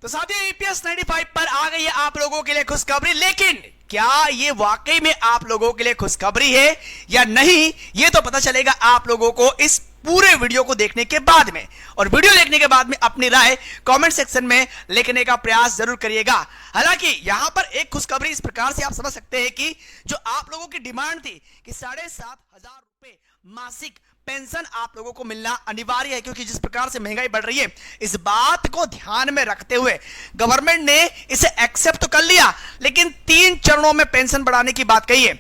तो साथियों ईपीएस 95 पर आ गई है आप लोगों के लिए खुशखबरी, लेकिन क्या ये वाकई में आप लोगों के लिए खुशखबरी है या नहीं, ये तो पता चलेगा आप लोगों को इस पूरे वीडियो को देखने के बाद में। और वीडियो देखने के बाद में अपनी राय कमेंट सेक्शन में लिखने का प्रयास जरूर करिएगा। हालांकि यहां पर एक खुशखबरी इस प्रकार से आप समझ सकते हैं कि जो आप लोगों की डिमांड थी कि 7,500 रुपए मासिक पेंशन आप लोगों को मिलना अनिवार्य है, क्योंकि जिस प्रकार से महंगाई बढ़ रही है इस बात को ध्यान में रखते हुए गवर्नमेंट ने इसे एक्सेप्ट तो कर लिया, लेकिन 3 चरणों में पेंशन बढ़ाने की बात कही है।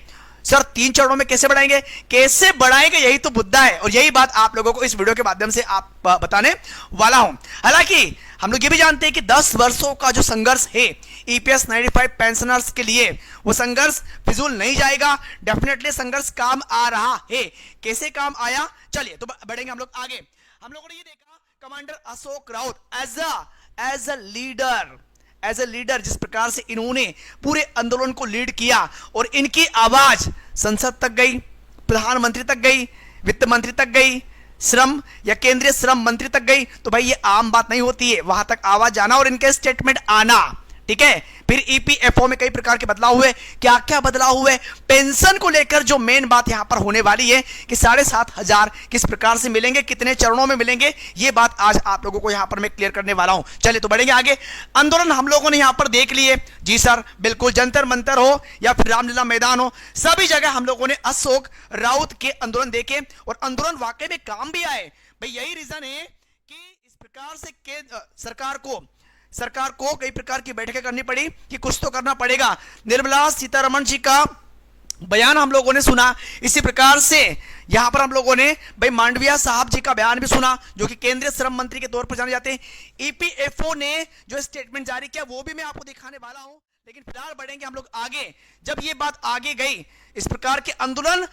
सर 3 चरणों में कैसे बढ़ाएंगे, कैसे बढ़ाएंगे, यही तो मुद्दा है और यही बात आप लोगों को इस वीडियो के माध्यम से आप बताने वाला हूं। हालांकि हम लोग ये भी जानते हैं कि 10 वर्षों का जो संघर्ष है ईपीएस 95 पेंशनर्स के लिए, वो संघर्ष फिजूल नहीं जाएगा। डेफिनेटली संघर्ष काम आ रहा है। कैसे काम आया, चलिए तो बढ़ेंगे हम लोग आगे। हम लोगों ने ये देखा commander Ashok Raut as a leader जिस प्रकार से इन्होंने पूरे आंदोलन को लीड किया और इनकी आवाज संसद तक गई, प्रधानमंत्री तक गई, वित्त मंत्री तक गई, श्रम या केंद्रीय श्रम मंत्री तक गई। तो भाई ये आम बात नहीं होती है, वहां तक आवाज जाना और इनके स्टेटमेंट आना, ठीक है। फिर ईपीएफओ में कई प्रकार के बदलाव हुए। क्या क्या बदलाव हुए, पेंशन को लेकर जो मेन बात यहां पर होने वाली है कि 7,500 किस प्रकार से मिलेंगे, कितने चरणों में मिलेंगे, ये बात आज आप लोगों को यहां पर मैं क्लियर करने वाला हूं। चलिए तो बढ़ेंगे आगे। आंदोलन हम लोगों ने यहां पर देख लिए, जी सर बिल्कुल, जंतर मंतर हो या फिर रामलीला मैदान हो, सभी जगह हम लोगों ने अशोक राउत के आंदोलन देखे और आंदोलन वाकई में काम भी आए। भाई यही रीजन है कि इस प्रकार से सरकार को कई प्रकार की बैठकें करनी पड़ी कि कुछ तो करना पड़ेगा। निर्मला सीतारमण जी का बयान हम लोगों ने सुना, इसी प्रकार से यहां पर हम लोगों ने भाई मांडविया साहब जी का बयान भी सुना, जो कि केंद्रीय श्रम मंत्री के तौर पर जाने जाते हैं। ईपीएफओ ने जो स्टेटमेंट जारी किया वो भी मैं आपको दिखाने वाला हूं, लेकिन फिलहाल बढ़ेंगे हम लोग आगे। जब ये बात आगे गई, इस प्रकार के आंदोलन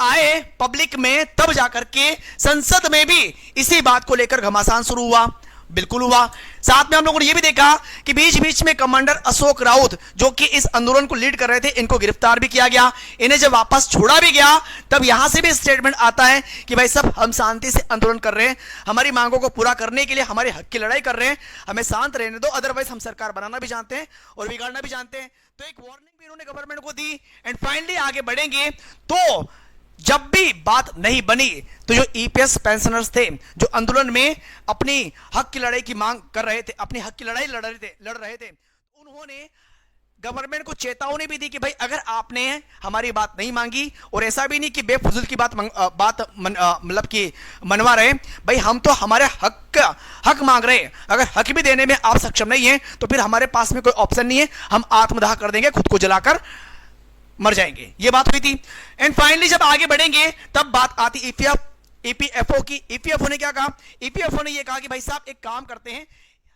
आए पब्लिक में, तब जाकर के संसद में भी इसी बात को लेकर घमासान शुरू हुआ, बिल्कुल हुआ। साथ में हम लोगों ने यह भी देखा कि बीच बीच में कमांडर अशोक राउत जो कि इस आंदोलन को लीड कर रहे थे, इनको गिरफ्तार भी किया गया। इन्हें जब वापस छोड़ा भी गया तब यहां से भी स्टेटमेंट आता है कि भाई सब हम शांति से आंदोलन कर रहे हैं, हमारी मांगों को पूरा करने के लिए हमारे हक की लड़ाई कर रहे हैं, हमें शांत रहने दो, अदरवाइज हम सरकार बनाना भी जानते हैं और बिगाड़ना भी जानते हैं। तो एक वार्निंग भी इन्होंने गवर्नमेंट को दी। एंड फाइनली आगे बढ़ेंगे तो जब भी बात नहीं बनी तो जो ईपीएस पेंशनर्स थे जो आंदोलन में अपनी हक की लड़ाई की मांग कर रहे थे, अपनी हक की लड़ाई लड़ रहे थे, उन्होंने गवर्नमेंट को चेतावनी भी दी कि भाई अगर आपने हमारी बात नहीं मांगी, और ऐसा भी नहीं कि बेफजूल की बात मतलब कि मनवा रहे, भाई हम तो हमारे हक मांग रहे हैं, अगर हक भी देने में आप सक्षम नहीं है तो फिर हमारे पास में कोई ऑप्शन नहीं है, हम आत्मदाह कर देंगे, खुद को जलाकर मर जाएंगे। ये बात हुई थी। एंड फाइनली जब आगे बढ़ेंगे तब बात आती ईपीएफओ की। ईपीएफओ ने क्या कहा, ईपीएफओ ने ये कहा कि भाई साहब एक काम करते हैं,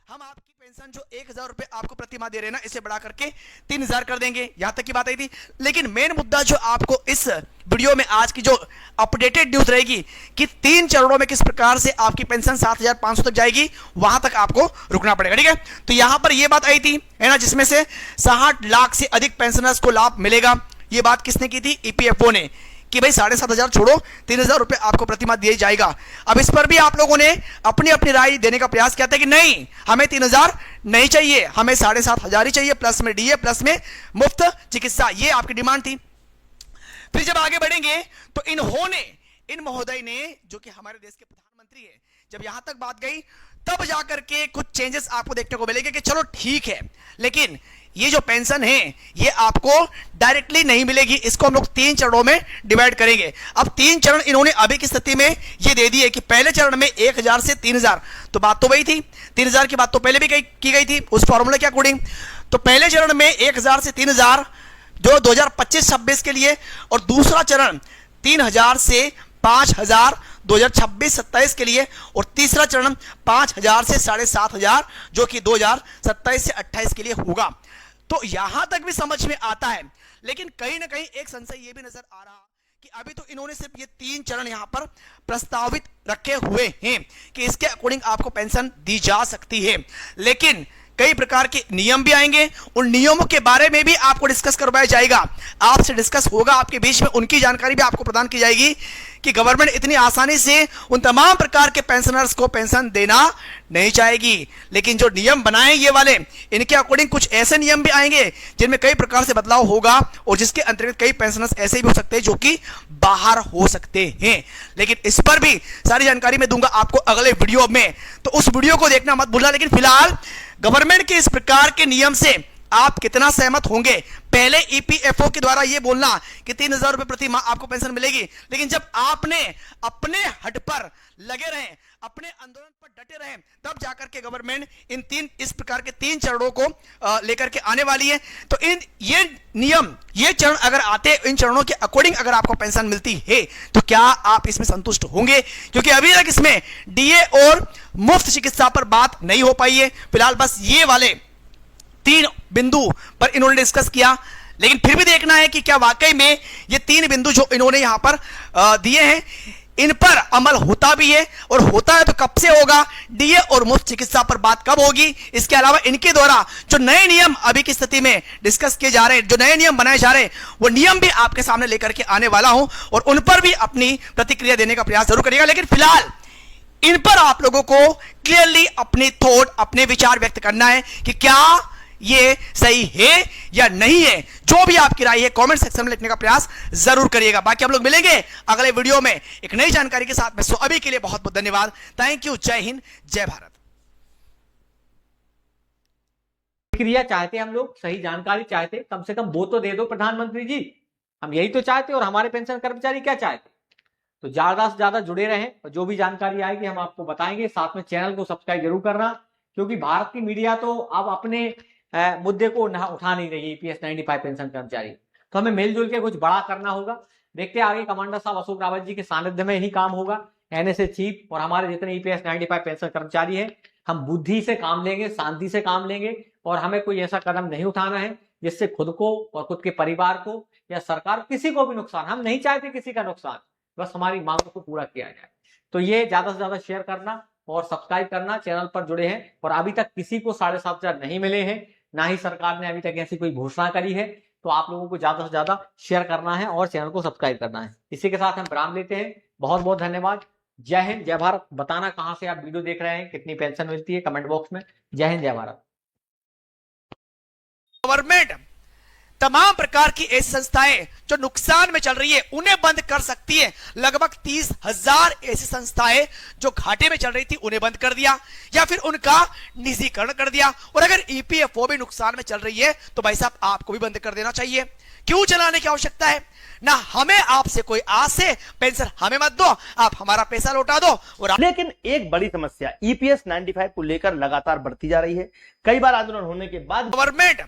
हम आपकी पेंशन जो 1,000 रुपए आपको प्रति माह दे रहे हैं ना, इसे बढ़ा करके 3,000 कर देंगे। यहां तक की बात आई थी। लेकिन मेन मुद्दा जो आपको इस वीडियो में आज की जो अपडेटेड न्यूज रहेगी कि 3 चरणों में किस प्रकार से आपकी पेंशन 7,500 तक जाएगी, वहां तक आपको रुकना पड़ेगा, ठीक है। तो यहां पर यह बात आई थी, है ना, जिसमें से 60 लाख से अधिक पेंशनर्स को लाभ मिलेगा। ये बात किसने की थी, ईपीएफओ ने, कि भाई 7,500 छोड़ो, 3,000 रुपए आपको प्रतिमाह दिया जाएगा। अब इस पर भी आप लोगों ने अपनी अपनी राय देने का प्रयास किया था कि नहीं, हमें 3,000 नहीं चाहिए, हमें 7,500 ही चाहिए, प्लस में डीए, प्लस में मुफ्त चिकित्सा, ये आपकी डिमांड थी। फिर जब आगे बढ़ेंगे तो इन महोदय ने, जो कि हमारे देश के प्रधानमंत्री है, जब यहां तक बात गई तब जाकर के कुछ चेंजेस आपको देखने को मिलेंगे कि चलो ठीक है, लेकिन ये जो पेंशन है ये आपको डायरेक्टली नहीं मिलेगी, इसको हम लोग 3 चरणों में डिवाइड करेंगे। अब 3 चरण इन्होंने अभी की स्थिति में ये दे दी है कि पहले चरण में 1,000 से 3,000, तो बात तो वही थी, 3,000 की बात तो पहले भी की गई थी उस फॉर्मूले के अकॉर्डिंग। तो पहले चरण में 1,000 से 3,000 जो 2025-26 के लिए, और दूसरा चरण 3,000 से 5,000 2026-27 के लिए, और तीसरा चरण 5,000 से 7,500 जो कि 2027 से 28 के लिए होगा। तो यहां तक भी समझ में आता है, लेकिन कहीं ना कहीं एक संशय यह भी नजर आ रहा कि अभी तो इन्होंने सिर्फ ये 3 चरण यहां पर प्रस्तावित रखे हुए हैं कि इसके अकॉर्डिंग आपको पेंशन दी जा सकती है, लेकिन कई प्रकार के नियम भी आएंगे, उन नियमों के बारे में भी आपको डिस्कस करवाया जाएगा, आपसे डिस्कस होगा, आपके बीच में उनकी जानकारी भी आपको प्रदान की जाएगी कि गवर्नमेंट इतनी आसानी से उन तमाम प्रकार के पेंशनर्स को पेंशन देना नहीं चाहेगी। लेकिन जो नियम बनाए ये वाले, इनके अकॉर्डिंग कुछ ऐसे नियम भी आएंगे जिनमें कई प्रकार से बदलाव होगा और जिसके अंतर्गत कई पेंशनर्स ऐसे भी हो सकते हैं जो कि बाहर हो सकते हैं। लेकिन इस पर भी सारी जानकारी मैं दूंगा आपको अगले वीडियो में, तो उस वीडियो को देखना मत भूलना। लेकिन फिलहाल गवर्नमेंट के इस प्रकार के नियम से आप कितना सहमत होंगे? पहले ईपीएफओ के द्वारा यह बोलना कि 3,000 रुपए प्रति माह आपको पेंशन मिलेगी, लेकिन जब आपने अपने हट पर लगे रहे, अपने आंदोलन पर डटे रहे, तब जाकर के गवर्नमेंट इस प्रकार के 3 चरणों को लेकर के आने वाली है। तो ये नियम, ये चरण अगर आते, इन चरणों के अकॉर्डिंग अगर आपको पेंशन मिलती है तो क्या आप इसमें संतुष्ट होंगे? क्योंकि अभी तक इसमें डीए और मुफ्त चिकित्सा पर बात नहीं हो पाई है। फिलहाल बस ये वाले 3 बिंदु पर इन्होंने डिस्कस किया, लेकिन फिर भी देखना है कि क्या वाकई में ये 3 बिंदु जो इन्होंने यहां पर दिए हैं, इन पर अमल होता भी है, और होता है तो कब से होगा? डीए और मुफ्त चिकित्सा पर बात कब होगी? इसके अलावा इनके द्वारा जो नए नियम अभी की स्थिति में डिस्कस किए जा रहे हैं, जो नए नियम बनाए जा रहे हैं, वो नियम भी आपके सामने लेकर के आने वाला हूं और उन पर भी अपनी प्रतिक्रिया देने का प्रयास जरूर करिएगा। लेकिन फिलहाल इन पर आप लोगों को क्लियरली अपने थॉट, अपने विचार व्यक्त करना है कि क्या ये सही है या नहीं है। जो भी आपकी राय है कमेंट सेक्शन में लिखने का प्रयास जरूर करिएगा। बाकी हम लोग मिलेंगे अगले वीडियो में एक नई जानकारी के साथ में। सो अभी के लिए बहुत बहुत धन्यवाद। Thank you. जय हिंद, जय भारत। क्रिया चाहते, हम लोग सही जानकारी चाहते, कम से कम वो तो दे दो प्रधानमंत्री जी, हम यही तो चाहते। और हमारे पेंशन कर्मचारी क्या चाहते? तो ज्यादा से ज्यादा जुड़े रहें और जो भी जानकारी आएगी हम आपको बताएंगे। साथ में चैनल को सब्सक्राइब जरूर करना, क्योंकि भारत की मीडिया तो अब अपने मुद्दे को उठा नहीं रही ईपीएस 95 पेंशन कर्मचारी। तो हमें मिलजुल के कुछ बड़ा करना होगा। देखते हैं आगे कमांडर साहब अशोक रावत जी के सानिध्य में ही काम होगा, एनएसए चीफ और हमारे जितने ईपीएस 95 पेंशन कर्मचारी हैं। हम बुद्धि से काम लेंगे, शांति से काम लेंगे, और हमें कोई ऐसा कदम नहीं उठाना है जिससे खुद को और खुद के परिवार को या सरकार, किसी को भी नुकसान। हम नहीं चाहते किसी का नुकसान, बस हमारी मांगों को पूरा किया जाए। तो ये ज्यादा से ज्यादा शेयर करना और सब्सक्राइब करना। चैनल पर जुड़े हैं और अभी तक किसी को 7,500 नहीं मिले हैं, ना ही सरकार ने अभी तक ऐसी कोई घोषणा करी है। तो आप लोगों को ज्यादा से ज्यादा शेयर करना है और चैनल को सब्सक्राइब करना है। इसी के साथ हम विराम लेते हैं। बहुत बहुत धन्यवाद। जय हिंद, जय भारत। बताना कहां से आप वीडियो देख रहे हैं, कितनी पेंशन मिलती है, कमेंट बॉक्स में। जय हिंद, जय भारत। गवर्नमेंट तमाम प्रकार की ऐसी संस्थाएं जो नुकसान में चल रही है उन्हें बंद कर सकती है। लगभग 30,000 ऐसी संस्थाएं जो घाटे में चल रही थी उन्हें बंद कर दिया या फिर उनका निजीकरण कर दिया। और अगर ईपीएफओ भी नुकसान में चल रही है तो भाई साहब आपको भी बंद कर देना चाहिए। क्यों चलाने की आवश्यकता है? ना हमें आपसे कोई आस है, पेंशन हमें मत दो, आप हमारा पैसा लौटा दो। और लेकिन एक बड़ी समस्या ईपीएस 95 को लेकर लगातार बढ़ती जा रही है। कई बार आंदोलन होने के बाद गवर्नमेंट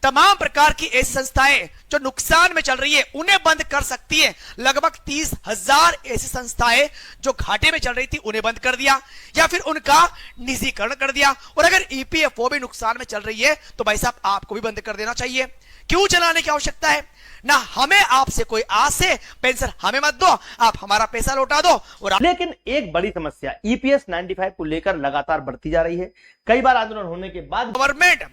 तमाम प्रकार की ऐसी संस्थाएं जो नुकसान में चल रही है उन्हें बंद कर सकती है। लगभग 30,000 ऐसी संस्थाएं जो घाटे में चल रही थी उन्हें बंद कर दिया या फिर उनका निजीकरण कर दिया। और अगर ईपीएफओ भी नुकसान में चल रही है तो भाई साहब आपको भी बंद कर देना चाहिए। क्यों चलाने की आवश्यकता है? ना हमें आपसे कोई आस है, पेंशन हमें मत दो, आप हमारा पैसा लौटा दो। और लेकिन एक बड़ी समस्या ईपीएस 95 को लेकर लगातार बढ़ती जा रही है। कई बार आंदोलन होने के बाद गवर्नमेंट